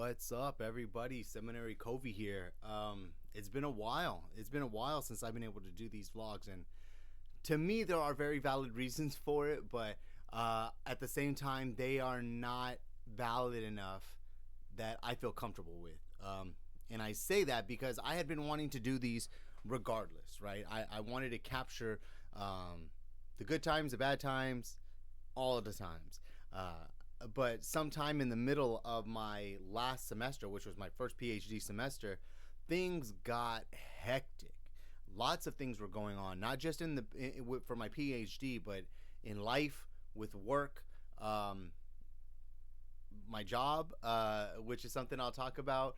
What's up, everybody? Seminary Covey here. It's been a while. It's been a while since I've been able to do these vlogs, and to me, there are very valid reasons for it, but at the same time, they are not valid enough that I feel comfortable with. And I say that because I had been wanting to do these regardless, right? I wanted to capture the good times, the bad times, all of the times. But sometime in the middle of my last semester, which was my first PhD semester, things got hectic. Lots of things were going on, not just for my PhD, but in life, with work, my job, which is something I'll talk about.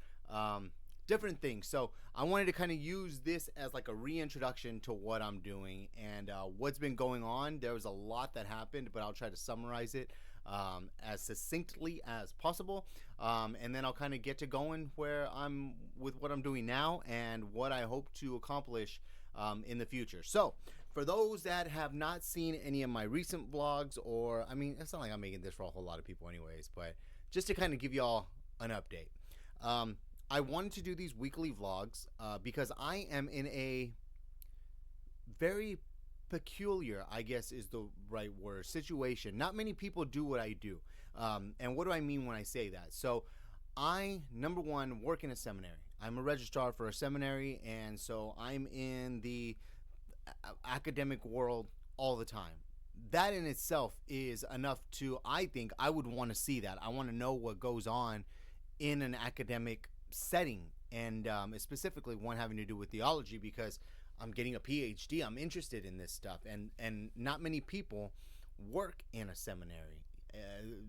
Different things. So I wanted to kind of use this as like a reintroduction to what I'm doing and what's been going on. There was a lot that happened, but I'll try to summarize it as succinctly as possible. And then I'll kind of get to going where I'm with what I'm doing now and what I hope to accomplish in the future. So for those that have not seen any of my recent vlogs, or I mean, it's not like I'm making this for a whole lot of people anyways, but just to kind of give y'all an update. I wanted to do these weekly vlogs because I am in a very peculiar, I guess is the right word, situation. Not many people do what I do. And what do I mean when I say that? So I, number one, work in a seminary. I'm a registrar for a seminary, and so I'm in the academic world all the time. That in itself is enough to, I think, I would want to see that. I want to know what goes on in an academic setting, and specifically one having to do with theology, because I'm getting a PhD. I'm interested in this stuff, and not many people work in a seminary,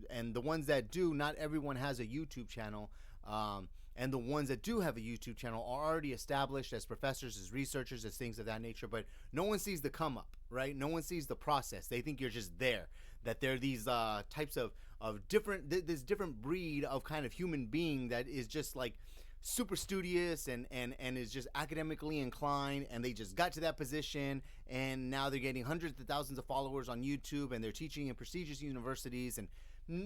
and the ones that do, not everyone has a YouTube channel, and the ones that do have a YouTube channel are already established as professors, as researchers, as things of that nature, but no one sees the come up, right? No one sees the process. They think you're just there, that there are these types of different, this different breed of kind of human being that is just like super studious and is just academically inclined, and they just got to that position, and now they're getting hundreds of thousands of followers on YouTube, and they're teaching in prestigious universities, and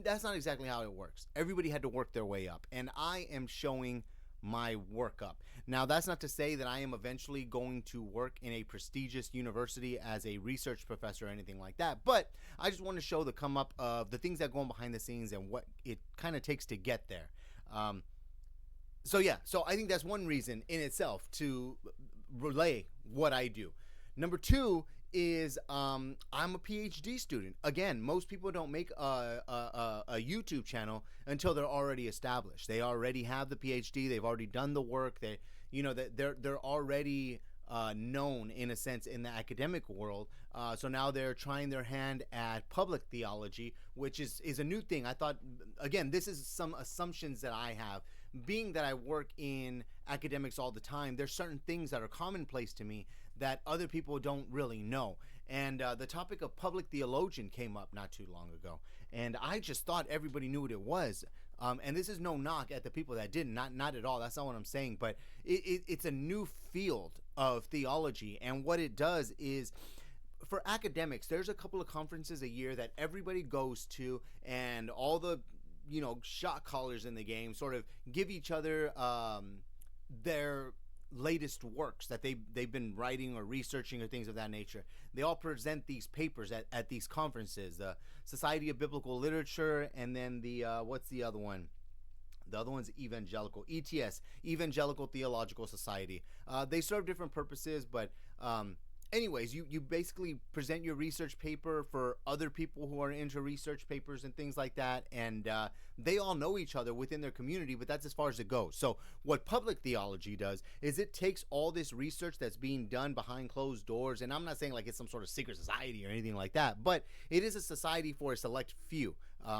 that's not exactly how it works. Everybody had to work their way up, and I am showing my work up. Now, that's not to say that I am eventually going to work in a prestigious university as a research professor or anything like that, but I just want to show the come up of the things that go on behind the scenes and what it kind of takes to get there. So I think that's one reason in itself to relay what I do. Number two is I'm a PhD student. Again, most people don't make a YouTube channel until they're already established. They already have the PhD. They've already done the work. They're already known in a sense in the academic world. So now they're trying their hand at public theology, which is a new thing. I thought, again, this is some assumptions that I have. Being that I work in academics all the time, there's certain things that are commonplace to me that other people don't really know. And the topic of public theologian came up not too long ago, and I just thought everybody knew what it was. And this is no knock at the people that didn't, not at all. That's not what I'm saying. But it's a new field of theology, and what it does is, for academics, there's a couple of conferences a year that everybody goes to, and all the shot callers in the game sort of give each other their latest works that they've been writing or researching or things of that nature. They all present these papers at these conferences, the Society of Biblical Literature, and then the what's the other one? The other one's Evangelical, ETS, Evangelical Theological Society. They serve different purposes, but anyways, you basically present your research paper for other people who are into research papers and things like that, and they all know each other within their community, but that's as far as it goes. So what public theology does is it takes all this research that's being done behind closed doors, and I'm not saying like it's some sort of secret society or anything like that, but it is a society for a select few,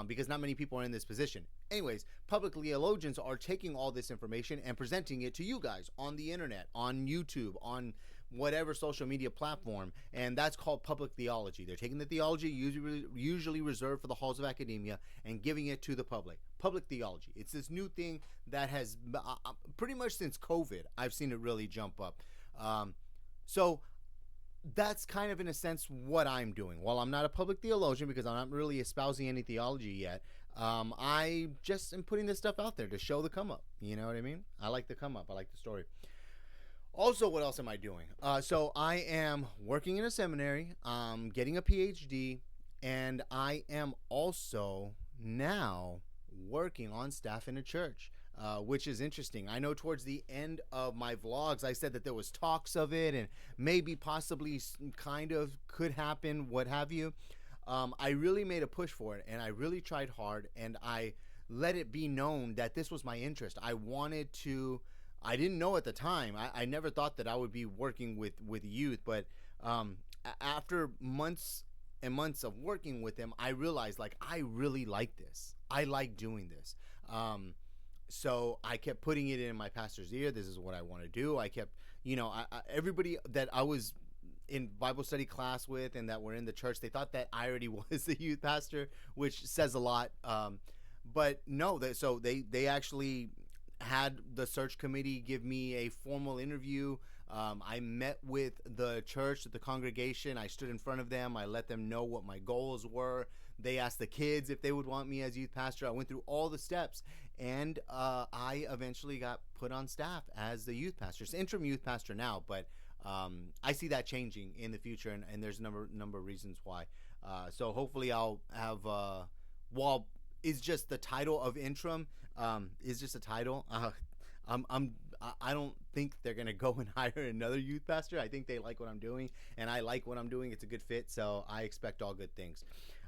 because not many people are in this position. Anyways, public theologians are taking all this information and presenting it to you guys on the internet, on YouTube, on whatever social media platform, and that's called public theology. They're taking the theology usually reserved for the halls of academia and giving it to the public. Public theology. It's this new thing that has pretty much since COVID, I've seen it really jump up. So that's kind of in a sense what I'm doing. While I'm not a public theologian because I'm not really espousing any theology yet, I just am putting this stuff out there to show the come up. You know what I mean? I like the come up. I like the story. Also, what else am I doing? So I am working in a seminary, getting a PhD, and I am also now working on staff in a church, which is interesting. I know towards the end of my vlogs, I said that there was talks of it, and maybe possibly kind of could happen, what have you. I really made a push for it, and I really tried hard, and I let it be known that this was my interest. I wanted to. I didn't know at the time. I never thought that I would be working with youth, but after months and months of working with them, I realized like I really like this. I like doing this. So I kept putting it in my pastor's ear. This is what I want to do. I kept, everybody that I was in Bible study class with and that were in the church, they thought that I already was the youth pastor, which says a lot. But no, they actually had the search committee give me a formal interview. I met with the church, the congregation. I stood in front of them. I let them know what my goals were. They asked the kids if they would want me as youth pastor. I went through all the steps, and I eventually got put on staff as the youth pastor. It's interim youth pastor now, but I see that changing in the future, and there's a number of reasons why. So hopefully I'll have, while is just the title of interim, is just a title. I don't think they're gonna go and hire another youth pastor. I think they like what I'm doing, and I like what I'm doing. It's a good fit, so I expect all good things.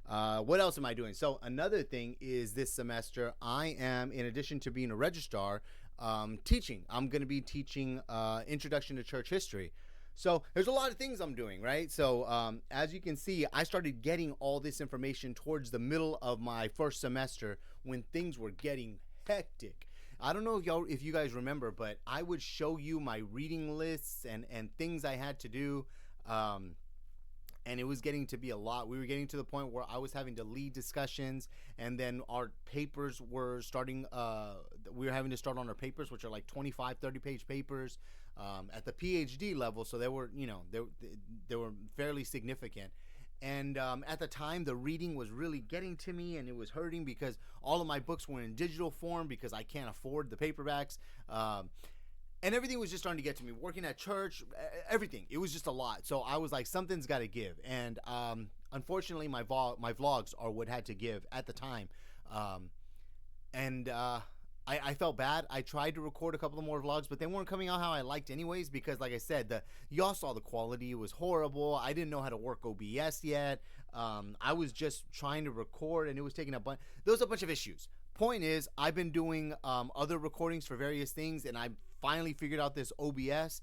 What else am I doing? So another thing is this semester I am, in addition to being a registrar, teaching. I'm going to be teaching Introduction to Church History. So there's a lot of things I'm doing, right? So as you can see, I started getting all this information towards the middle of my first semester when things were getting hectic. I don't know if you guys remember, but I would show you my reading lists and things I had to do. And it was getting to be a lot. We were getting to the point where I was having to lead discussions, and then our papers were starting, we were having to start on our papers, which are like 25, 30-page papers at the PhD level. So they were, they were fairly significant. And at the time, the reading was really getting to me, and it was hurting because all of my books were in digital form because I can't afford the paperbacks. And everything was just starting to get to me. Working at church, everything. It was just a lot. So I was like, something's got to give. And unfortunately, my vlogs are what had to give at the time. I felt bad. I tried to record a couple of more vlogs, but they weren't coming out how I liked anyways because, like I said, y'all saw the quality. It was horrible. I didn't know how to work OBS yet. I was just trying to record, and it was taking a bunch. There was a bunch of issues. Point is, I've been doing other recordings for various things, and I finally figured out this OBS,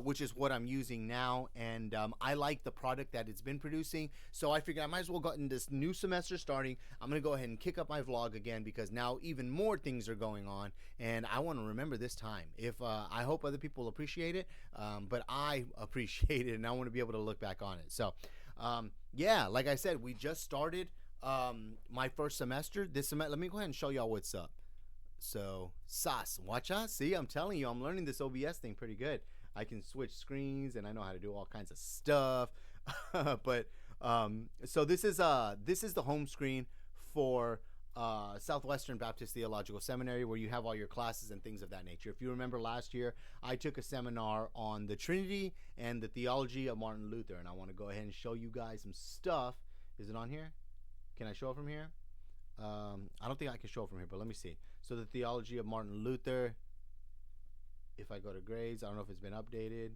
which is what I'm using now, and I like the product that it's been producing, so I figured I might as well go in this new semester starting. I'm going to go ahead and kick up my vlog again because now even more things are going on, and I want to remember this time. I hope other people appreciate it, but I appreciate it, and I want to be able to look back on it. So, yeah, like I said, we just started my first semester. Let me go ahead and show y'all what's up. So, watch out. See, I'm telling you, I'm learning this OBS thing pretty good. I can switch screens, and I know how to do all kinds of stuff. But so this is the home screen for Southwestern Baptist Theological Seminary, where you have all your classes and things of that nature. If you remember last year, I took a seminar on the Trinity and the theology of Martin Luther, and I want to go ahead and show you guys some stuff. Is it on here? Can I show it from here? I don't think I can show it from here, but let me see. So the theology of Martin Luther, if I go to grades, I don't know if it's been updated.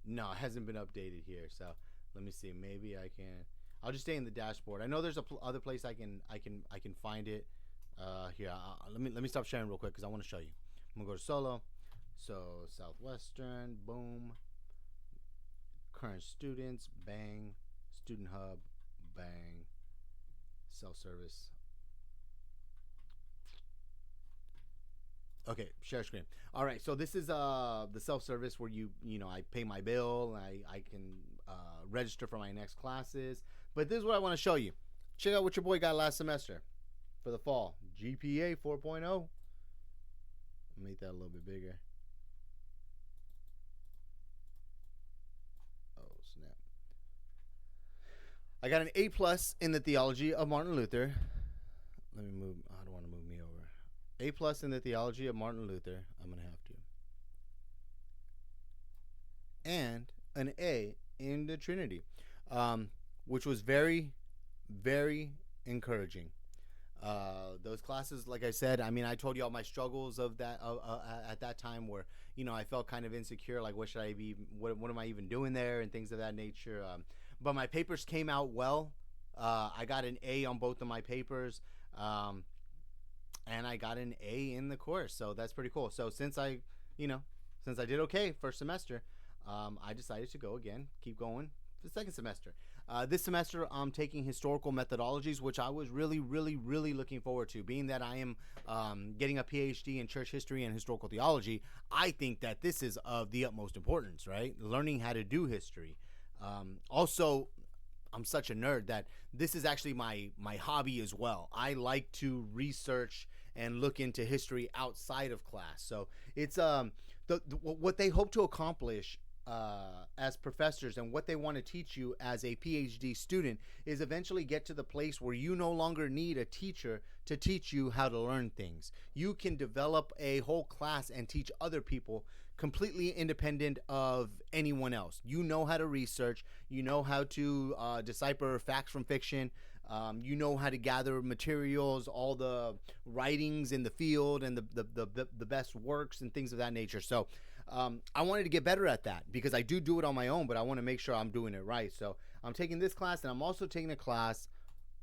No, it hasn't been updated here. So let me see. Maybe I can. I'll just stay in the dashboard. I know there's other place I can find it. Here, let me stop sharing real quick because I want to show you. I'm gonna go to solo. So Southwestern, boom. Current students, bang. Student hub, bang. Self-service. Okay, share screen. All right, so this is the self-service where I pay my bill, and I can register for my next classes. But this is what I want to show you. Check out what your boy got last semester for the fall. GPA 4.0. Make that a little bit bigger. Oh, snap. I got an A plus in the theology of Martin Luther. Let me move. I don't want to move me over. A plus in the theology of Martin Luther. I'm gonna have to. And an A in the Trinity, which was very, very encouraging. Those classes, like I said, I mean, I told you all my struggles of that at that time, where I felt kind of insecure, like what should I be, what am I even doing there, and things of that nature. But my papers came out well. I got an A on both of my papers, and I got an A in the course, so that's pretty cool. So since I did okay first semester, I decided to go again, keep going for the second semester. This semester, I'm taking historical methodologies, which I was really, really, really looking forward to. Being that I am getting a PhD in church history and historical theology, I think that this is of the utmost importance, right? Learning how to do history. Also, I'm such a nerd that this is actually my hobby as well. I like to research and look into history outside of class. So it's what they hope to accomplish as professors, and what they want to teach you as a PhD student, is eventually get to the place where you no longer need a teacher to teach you how to learn things. You can develop a whole class and teach other people completely independent of anyone else. You know how to research, you know how to decipher facts from fiction, you know how to gather materials, all the writings in the field, and the best works and things of that nature. So I wanted to get better at that, because I do it on my own, but I want to make sure I'm doing it right. So I'm taking this class, and I'm also taking a class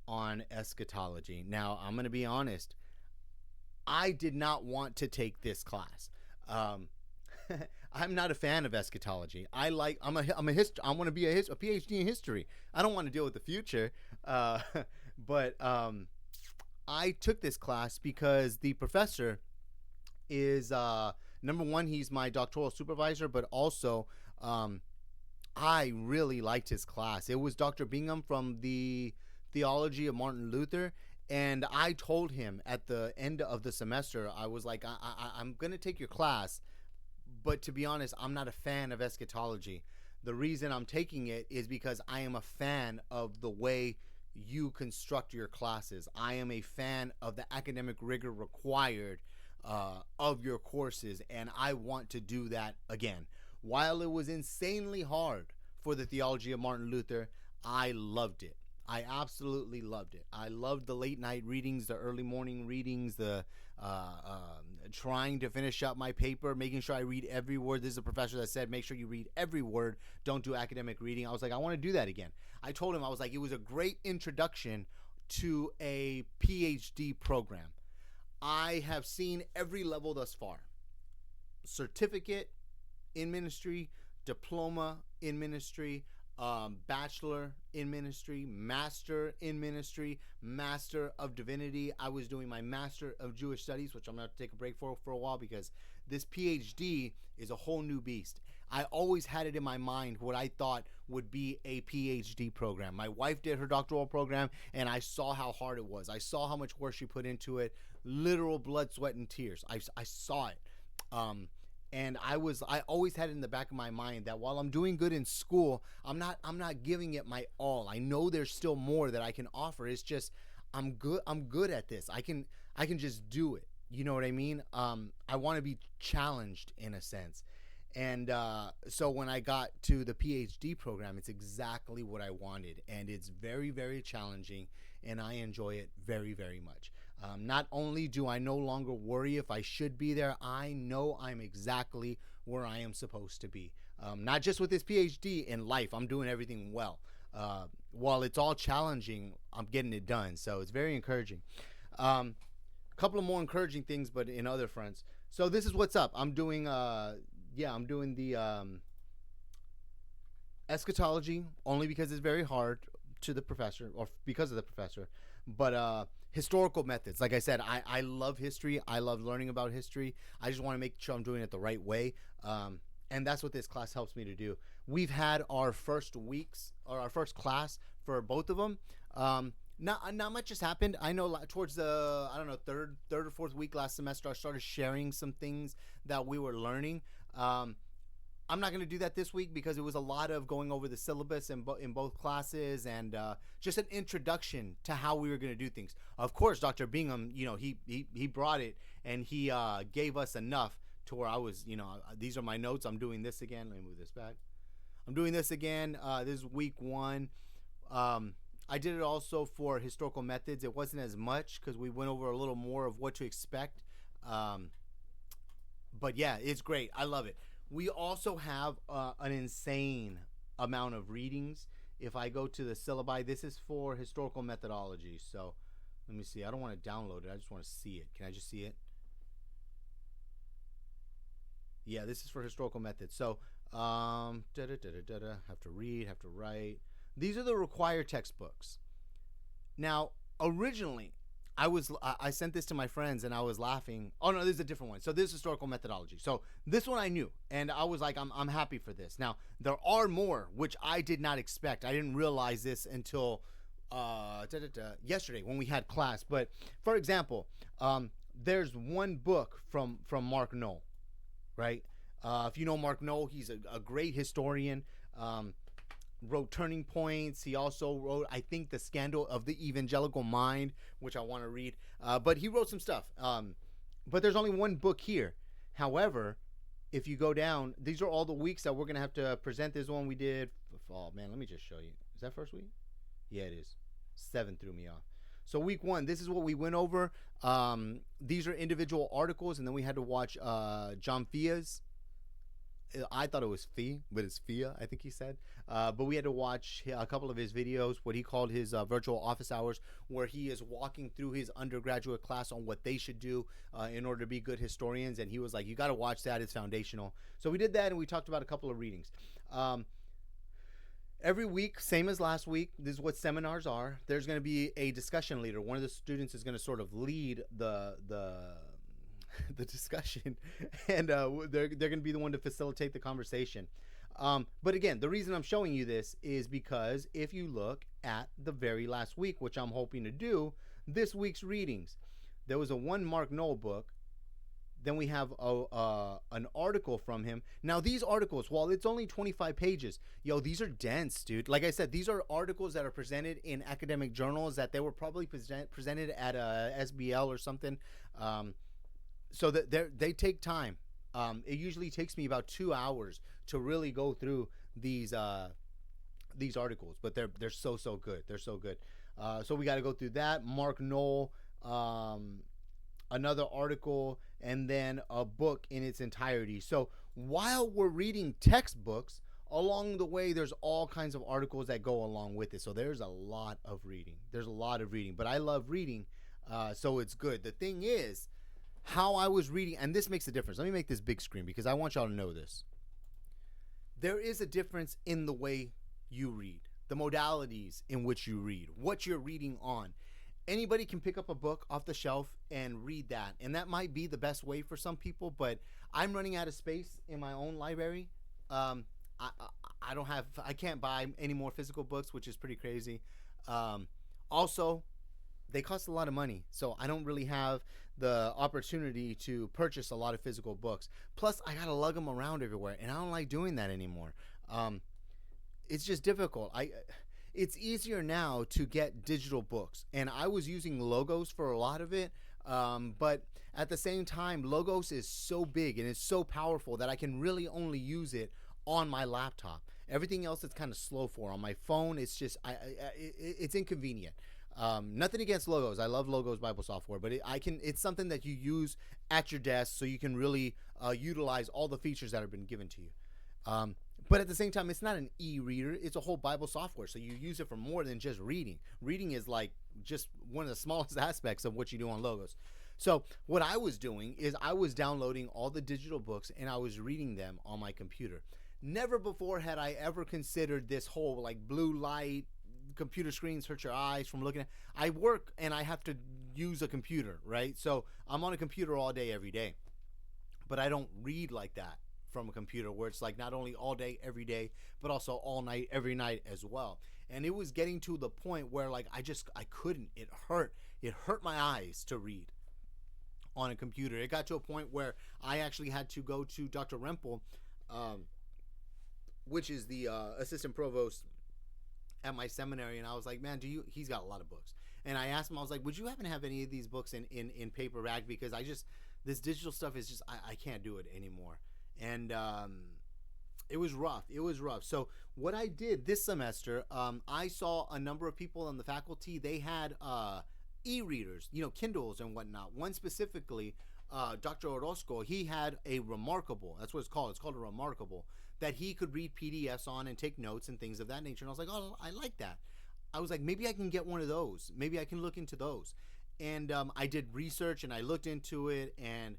on eschatology. Now, I'm going to be honest. I did not want to take this class. I'm not a fan of eschatology. I want to be a PhD in history. I don't want to deal with the future. But I took this class because the professor is number one, he's my doctoral supervisor, but also I really liked his class. It was Dr. Bingham from the Theology of Martin Luther. And I told him at the end of the semester, I was like, I'm going to take your class, but to be honest, I'm not a fan of eschatology. The reason I'm taking it is because I am a fan of the way you construct your classes. I am a fan of the academic rigor required of your courses, and I want to do that again. While it was insanely hard for the Theology of Martin Luther, I loved it. I absolutely loved it. I loved the late night readings, the early morning readings, the trying to finish up my paper, making sure I read every word. This is a professor that said, make sure you read every word. Don't do academic reading. I was like, I want to do that again. I told him, I was like, it was a great introduction to a PhD program. I have seen every level thus far. Certificate in ministry, diploma in ministry, bachelor in ministry, master in ministry, master of divinity. I was doing my master of Jewish studies, which I'm going to take a break for a while, because this PhD is a whole new beast. I always had it in my mind what I thought would be a PhD program. My wife did her doctoral program, and I saw how hard it was. I saw how much work she put into it, literal blood, sweat, and tears. I saw it. And I always had it in the back of my mind that while I'm doing good in school, I'm not giving it my all. I know there's still more that I can offer. It's just I'm good at this. I can just do it. You know what I mean? I want to be challenged in a sense. And so when I got to the PhD program, it's exactly what I wanted, and it's very, very challenging, and I enjoy it very, very much. Not only do I no longer worry if I should be there, I know I'm exactly where I am supposed to be. Not just with this PhD, in life, I'm doing everything well. While it's all challenging, I'm getting it done, so it's very encouraging. A couple of more encouraging things, but in other fronts. So this is what's up. I'm doing the eschatology only because it's very hard to the professor, or because of the professor, but historical methods. Like I said, I love history. I love learning about history. I just want to make sure I'm doing it the right way. And that's what this class helps me to do. We've had our first weeks, or our first class for both of them. Not much has happened. I know towards the, third or fourth week last semester, I started sharing some things that we were learning. I'm not going to do that this week because it was a lot of going over the syllabus in both classes and just an introduction to how we were going to do things. Of course, Dr. Bingham, he brought it and he gave us enough to where I was, these are my notes. I'm doing this again. Let me move this back. I'm doing this again. This is week 1. I did it also for historical methods. It wasn't as much because we went over a little more of what to expect. But yeah, it's great. I love it. We also have an insane amount of readings. If I go to the syllabi, this is for historical methodology. So let me see. I don't want to download it. I just want to see it. Can I just see it? Yeah, this is for historical methods. So have to read, have to write. These are the required textbooks. Now, originally, I sent this to my friends and I was laughing. Oh no, this is a different one. So this is historical methodology. So this one I knew and I was like, I'm happy for this. Now there are more which I did not expect. I didn't realize this until yesterday when we had class. But for example, there's one book from Mark Noll, right? If you know Mark Noll, he's a great historian. Wrote Turning Points. He also wrote, I think, The Scandal of the Evangelical Mind, which I want to read. But he wrote some stuff. But there's only one book here. However, if you go down, these are all the weeks that we're going to have to present. This one we did. Oh, man, let me just show you. Is that first week? Yeah, it is. 7 threw me off. So week 1, this is what we went over. These are individual articles, and then we had to watch John Fia's. I thought it was Fee, but it's Fia, I think he said. But we had to watch a couple of his videos, what he called his virtual office hours, where he is walking through his undergraduate class on what they should do in order to be good historians. And he was like, you got to watch that. It's foundational. So we did that, and we talked about a couple of readings. Every week, same as last week, this is what seminars are. There's going to be a discussion leader. One of the students is going to sort of lead the discussion, and they're going to be the one to facilitate the conversation. But again, the reason I'm showing you this is because if you look at the very last week, which I'm hoping to do, this week's readings, there was a one Mark Noll book. Then we have an article from him. Now, these articles, while it's only 25 pages, these are dense, dude. Like I said, these are articles that are presented in academic journals that they were probably presented at a SBL or something. So that they take time. It usually takes me about 2 hours to really go through these articles, but they're so good. They're so good. So we got to go through that. Mark Noll, another article, and then a book in its entirety. So while we're reading textbooks, along the way, there's all kinds of articles that go along with it. So there's a lot of reading. But I love reading, so it's good. The thing is, how I was reading, and this makes a difference. Let me make this big screen because I want y'all to know this. There is a difference in the way you read, the modalities in which you read, what you're reading on. Anybody can pick up a book off the shelf and read that, and that might be the best way for some people, but I'm running out of space in my own library. I can't buy any more physical books, which is pretty crazy. Also, they cost a lot of money, so I don't really have the opportunity to purchase a lot of physical books. Plus, I gotta lug them around everywhere, and I don't like doing that anymore. It's just difficult. It's easier now to get digital books, and I was using Logos for a lot of it, but at the same time, Logos is so big and it's so powerful that I can really only use it on my laptop. Everything else it's kind of slow for. On my phone, it's just it's inconvenient. Nothing against Logos. I love Logos Bible software, but it's something that you use at your desk so you can really utilize all the features that have been given to you. But at the same time, it's not an e-reader. It's a whole Bible software, so you use it for more than just reading. Reading is like just one of the smallest aspects of what you do on Logos. So what I was doing is I was downloading all the digital books and I was reading them on my computer. Never before had I ever considered this whole like blue light, computer screens hurt your eyes from looking at. I work and I have to use a computer, right? So I'm on a computer all day, every day. But I don't read like that from a computer where it's like not only all day, every day, but also all night, every night as well. And it was getting to the point where like I couldn't. It hurt my eyes to read on a computer. It got to a point where I actually had to go to Dr. Rempel which is the assistant provost at my seminary, and I was like, man, he's got a lot of books. And I asked him, I was like, would you happen to have any of these books in paperback? Because this digital stuff is just, I can't do it anymore. And it was rough. It was rough. So what I did this semester, I saw a number of people on the faculty, they had e-readers, Kindles and whatnot. One specifically, Dr. Orozco, he had a Remarkable. That's what it's called. It's called a Remarkable, that he could read PDFs on and take notes and things of that nature. And I was like, oh, I like that. I was like, maybe I can get one of those. Maybe I can look into those. And I did research and I looked into it, and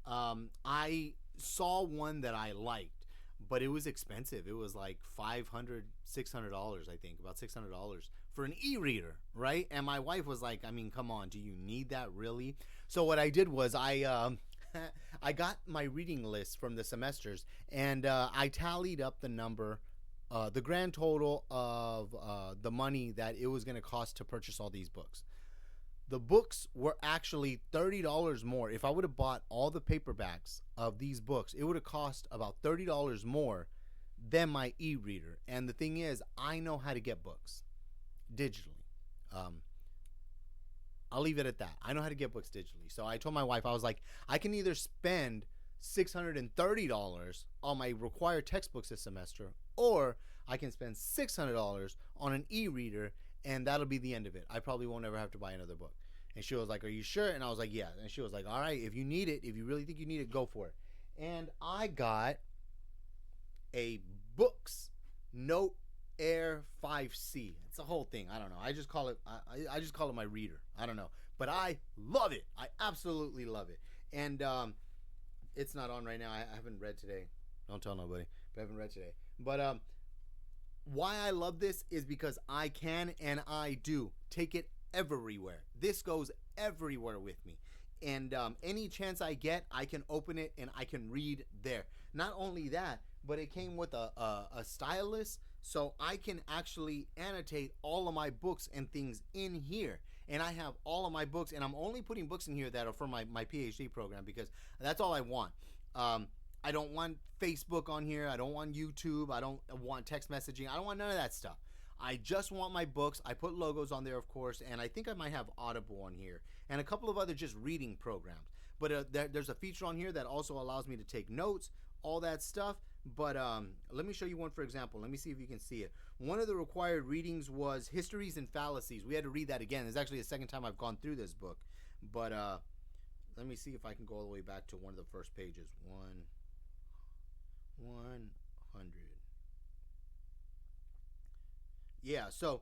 I saw one that I liked, but it was expensive. It was like $500, $600, I think, about $600 for an e-reader, right? And my wife was like, I mean, come on, do you need that really? So what I did was I got my reading list from the semesters, and I tallied up the number, the grand total of the money that it was going to cost to purchase all these books. The books were actually $30 more. If I would have bought all the paperbacks of these books, it would have cost about $30 more than my e-reader. And the thing is, I know how to get books digitally. I'll leave it at that. I know how to get books digitally. So I told my wife, I was like, I can either spend $630 on my required textbooks this semester, or I can spend $600 on an e-reader, and that'll be the end of it. I probably won't ever have to buy another book. And she was like, are you sure? And I was like, yeah. And she was like, all right, if you need it, if you really think you need it, go for it. And I got a Books Note Air 5C. It's a whole thing. I don't know. I just call it my reader. I don't know. But I love it. I absolutely love it. And it's not on right now. I haven't read today. Don't tell nobody. But I haven't read today. But why I love this is because I can and I do take it everywhere. This goes everywhere with me. And any chance I get, I can open it and I can read there. Not only that, but it came with a stylus, so I can actually annotate all of my books and things in here. And I have all of my books, and I'm only putting books in here that are for my PhD program, because that's all I want. I don't want Facebook on here. I don't want YouTube. I don't want text messaging. I don't want none of that stuff. I just want my books. I put logos on there, of course, and I think I might have Audible on here and a couple of other just reading programs. But there's a feature on here that also allows me to take notes, all that stuff. But let me show you one, for example. Let me see if you can see it. One of the required readings was Histories and Fallacies. We had to read that again. It's actually the second time I've gone through this book. But let me see if I can go all the way back to one of the first pages. 100. Yeah, so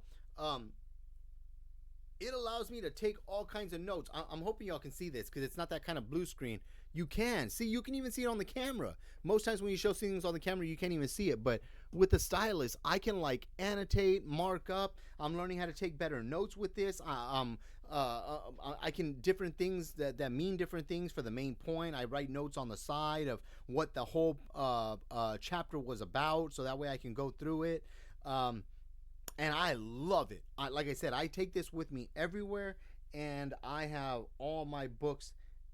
it allows me to take all kinds of notes. I'm hoping y'all can see this, because it's not that kind of blue screen. You can see, you can even see it on the camera. Most times when you show things on the camera, you can't even see it. But with the stylus, I can like annotate, mark up. I'm learning how to take better notes with this. I can different things that mean different things for the main point. I write notes on the side of what the whole chapter was about, so that way I can go through it. And I love it. Like I said, I take this with me everywhere, and I have all my books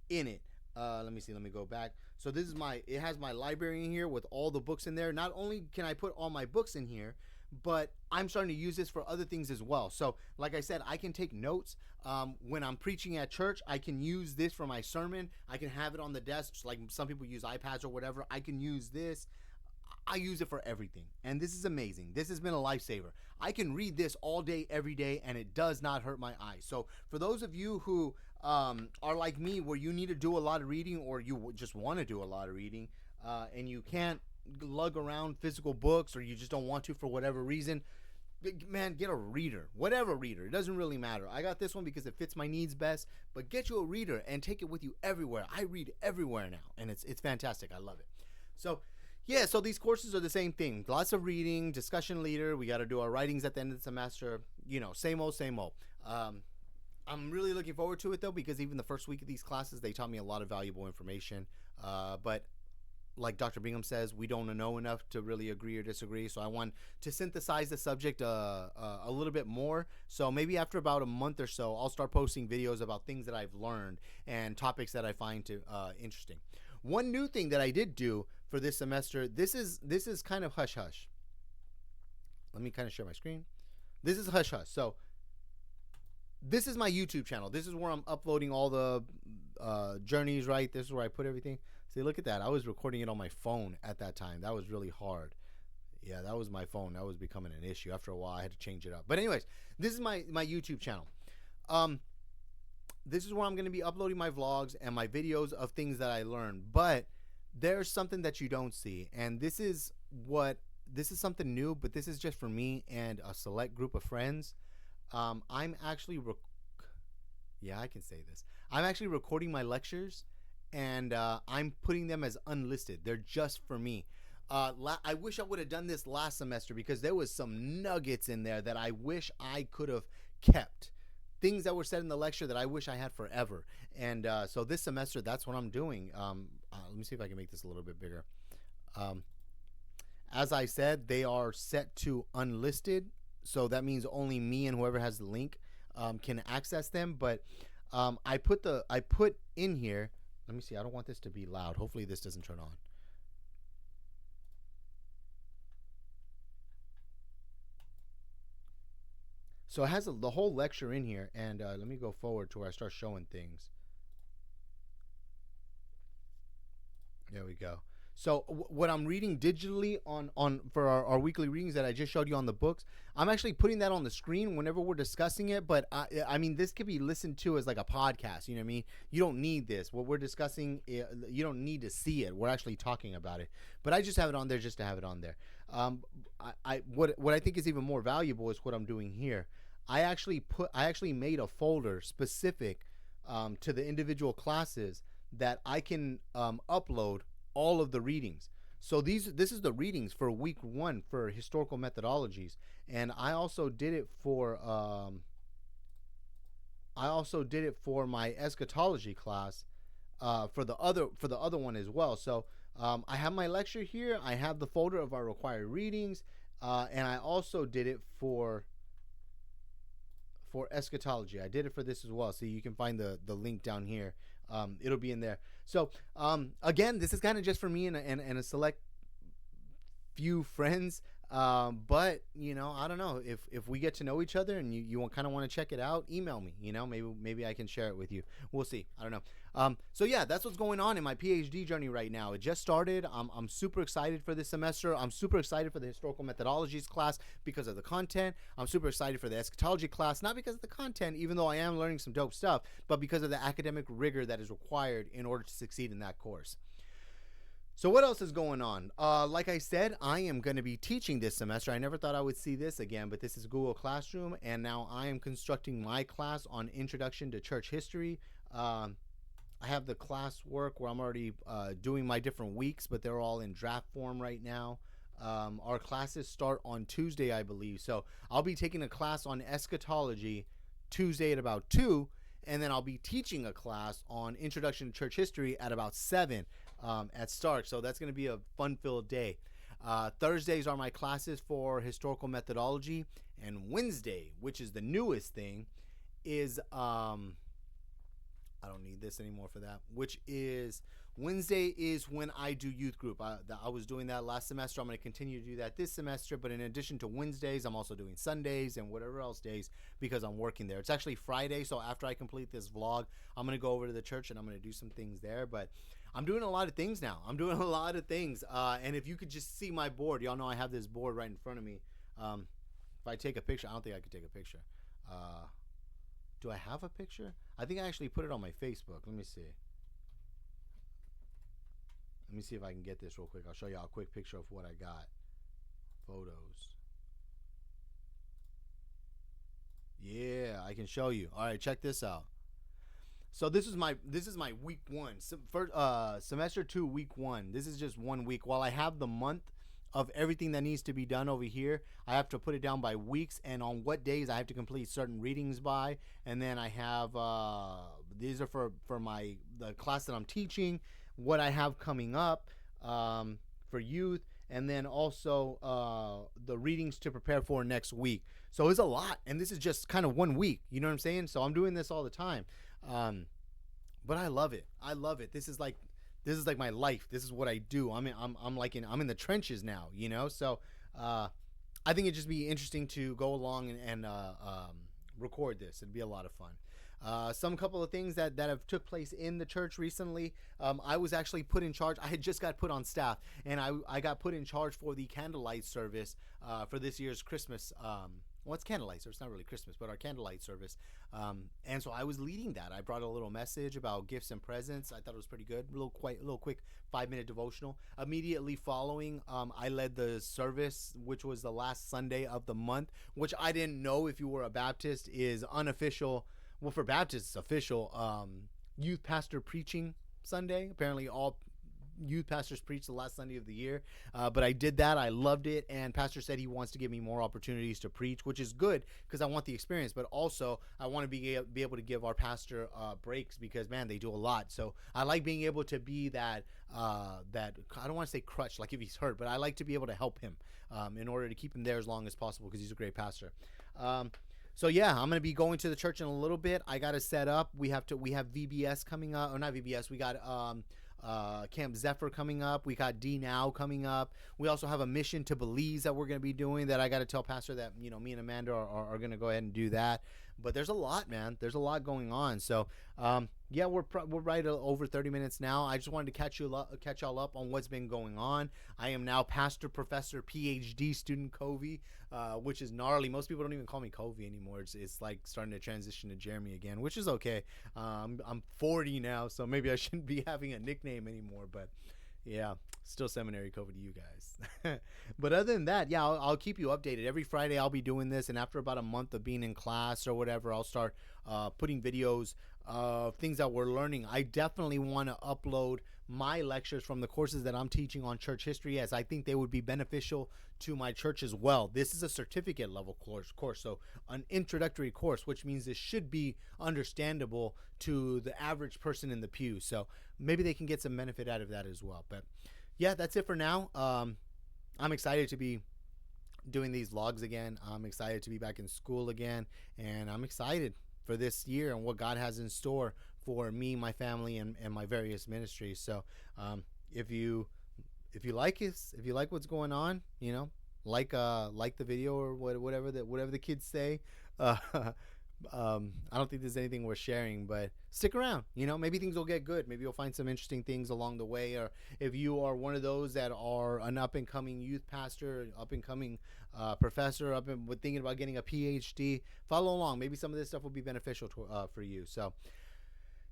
in it. Let me see. Let me go back. So this is it has my library in here with all the books in there. Not only can I put all my books in here, but I'm starting to use this for other things as well. So like I said, I can take notes. When I'm preaching at church, I can use this for my sermon. I can have it on the desk, just like some people use iPads or whatever. I can use this. I use it for everything, and this is amazing. This has been a lifesaver. I can read this all day, every day, and it does not hurt my eyes. So for those of you who are like me, where you need to do a lot of reading, or you just want to do a lot of reading, and you can't lug around physical books, or you just don't want to for whatever reason, man, get a reader. Whatever reader. It doesn't really matter. I got this one because it fits my needs best, but get you a reader and take it with you everywhere. I read everywhere now, and it's fantastic. I love it. So yeah, so these courses are the same thing. Lots of reading, discussion leader. We got to do our writings at the end of the semester. You know, same old, same old. I'm really looking forward to it, though, because even the first week of these classes, they taught me a lot of valuable information. But like Dr. Bingham says, we don't know enough to really agree or disagree. So I want to synthesize the subject a little bit more. So maybe after about a month or so, I'll start posting videos about things that I've learned and topics that I find interesting. One new thing that I did do for this semester, this is kind of hush-hush. let me kind of share my screen. This is Hush Hush. So this is my YouTube channel. This is where I'm uploading all the journeys, right? This is where I put everything. See, look at that. I was recording it on my phone at that time. That was really hard. Yeah, that was my phone. That was becoming an issue. After a while, I had to change it up. But anyways, this is my YouTube channel. This is where I'm going to be uploading my vlogs and my videos of things that I learned. But there's something that you don't see. And this is something new, but this is just for me and a select group of friends. I'm actually, I can say this. I'm actually recording my lectures, and I'm putting them as unlisted. They're just for me. I wish I would have done this last semester because there was some nuggets in there that I wish I could have kept. Things that were said in the lecture that I wish I had forever. And so this semester, that's what I'm doing. Let me see if I can make this a little bit bigger. As I said, they are set to unlisted. So that means only me and whoever has the link can access them. But I put in here, let me see, I don't want this to be loud. Hopefully this doesn't turn on. So it has the whole lecture in here, and let me go forward to where I start showing things. There we go. So what I'm reading digitally on for our weekly readings that I just showed you on the books, I'm actually putting that on the screen whenever we're discussing it. But I mean, this could be listened to as like a podcast. You know what I mean? You don't need this. What we're discussing, you don't need to see it. We're actually talking about it. But I just have it on there just to have it on there. What I think is even more valuable is what I'm doing here. I actually made a folder specific to the individual classes that I can upload all of the readings. So this is the readings for week 1 for historical methodologies, and I also did it for my eschatology class for the other one as well. So I have my lecture here. I have the folder of our required readings, and I also did it for eschatology. I did it for this as well. So you can find the link down here. It'll be in there. So again, this is kind of just for me and a select few friends. But you know, I don't know if we get to know each other and you kind of want to check it out, email me. You know, maybe I can share it with you. We'll see. I don't know. So yeah, that's what's going on in my PhD journey right now. It just started. I'm super excited for this semester. I'm super excited for the historical methodologies class because of the content. I'm super excited for the eschatology class, not because of the content, even though I am learning some dope stuff, but because of the academic rigor that is required in order to succeed in that course. So what else is going on? Like I said, I am going to be teaching this semester. I never thought I would see this again, but this is Google Classroom, and now I am constructing my class on Introduction to Church History. I have the class work where I'm already doing my different weeks, but they're all in draft form right now. Our classes start on Tuesday, I believe. So I'll be taking a class on eschatology Tuesday at about 2, and then I'll be teaching a class on Introduction to Church History at about 7 at Stark. So that's going to be a fun-filled day. Thursdays are my classes for historical methodology, and Wednesday, which is the newest thing, is I don't need this anymore for that, which is Wednesday is when I do youth group. I was doing that last semester. I'm going to continue to do that this semester, but in addition to Wednesdays, I'm also doing Sundays and whatever else days because I'm working there. It's actually Friday, so after I complete this vlog, I'm going to go over to the church and I'm going to do some things there, but I'm doing a lot of things now. I'm doing a lot of things, and if you could just see my board, y'all know I have this board right in front of me. If I take a picture, I don't think I could take a picture. Do I have a picture? I think I actually put it on my Facebook. Let me see. Let me see if I can get this real quick. I'll show y'all a quick picture of what I got. Photos. Yeah, I can show you. All right, check this out. So this is my week 1. Semester 2, week 1. This is just 1 week. While I have the month of everything that needs to be done over here, I have to put it down by weeks and on what days I have to complete certain readings by. And then I have these are for the class that I'm teaching, what I have coming up for youth, and then also the readings to prepare for next week. So it's a lot, and this is just kind of 1 week. You know what I'm saying? So I'm doing this all the time, but I love it. I love it. This is like my life. This is what I do. I'm in the trenches now, you know. So I think it'd just be interesting to go along and record this. It'd be a lot of fun. Some couple of things that have took place in the church recently. I was actually put in charge. I had just got put on staff, and I got put in charge for the candlelight service for this year's Christmas. Well, it's candlelight, so it's not really Christmas, but our candlelight service. And so I was leading that. I brought a little message about gifts and presents. I thought it was pretty good. A little quick 5-minute devotional. Immediately following, I led the service, which was the last Sunday of the month, which I didn't know, if you were a Baptist, is unofficial. Well, for Baptists, official youth pastor preaching Sunday. Apparently, all youth pastors preach the last Sunday of the year. But I did that. I loved it. And pastor said he wants to give me more opportunities to preach, which is good because I want the experience. But also, I want to be able to give our pastor breaks because, man, they do a lot. So I like being able to be that I don't want to say crutch, like if he's hurt, but I like to be able to help him in order to keep him there as long as possible because he's a great pastor. So yeah, I'm gonna be going to the church in a little bit. I gotta set up. We have VBS coming up, or not VBS. We got Camp Zephyr coming up. We got D Now coming up. We also have a mission to Belize that we're gonna be doing. That I gotta tell Pastor that me and Amanda are gonna go ahead and do that. But there's a lot, man. There's a lot going on. So yeah, we're right over 30 minutes now. I just wanted to catch y'all up on what's been going on. I am now Pastor, Professor, PhD student Covey, which is gnarly. Most people don't even call me Covey anymore. It's like starting to transition to Jeremy again, which is okay. I'm 40 now, so maybe I shouldn't be having a nickname anymore. But yeah, still seminary Covey to you guys. But other than that, yeah, I'll keep you updated. Every Friday I'll be doing this, and after about a month of being in class or whatever, I'll start putting videos of things that we're learning. I definitely want to upload my lectures from the courses that I'm teaching on church history, as I think they would be beneficial to my church as well. This is a certificate level course, so an introductory course, which means it should be understandable to the average person in the pew. So maybe they can get some benefit out of that as well. But yeah, that's it for now. I'm excited to be doing these vlogs again. I'm excited to be back in school again, and I'm excited for this year and what God has in store for me, my family, and my various ministries. So if you like this, if you like what's going on, like the video or whatever the kids say. I don't think there's anything worth sharing, but stick around. Maybe things will get good. Maybe you'll find some interesting things along the way. Or if you are one of those that are an up-and-coming youth pastor, up-and-coming professor, thinking about getting a PhD, follow along. Maybe some of this stuff will be beneficial for you. So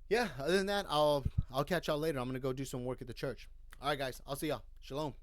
yeah, other than that, I'll catch y'all later. I'm gonna go do some work at the church. All right, guys, I'll see y'all. Shalom.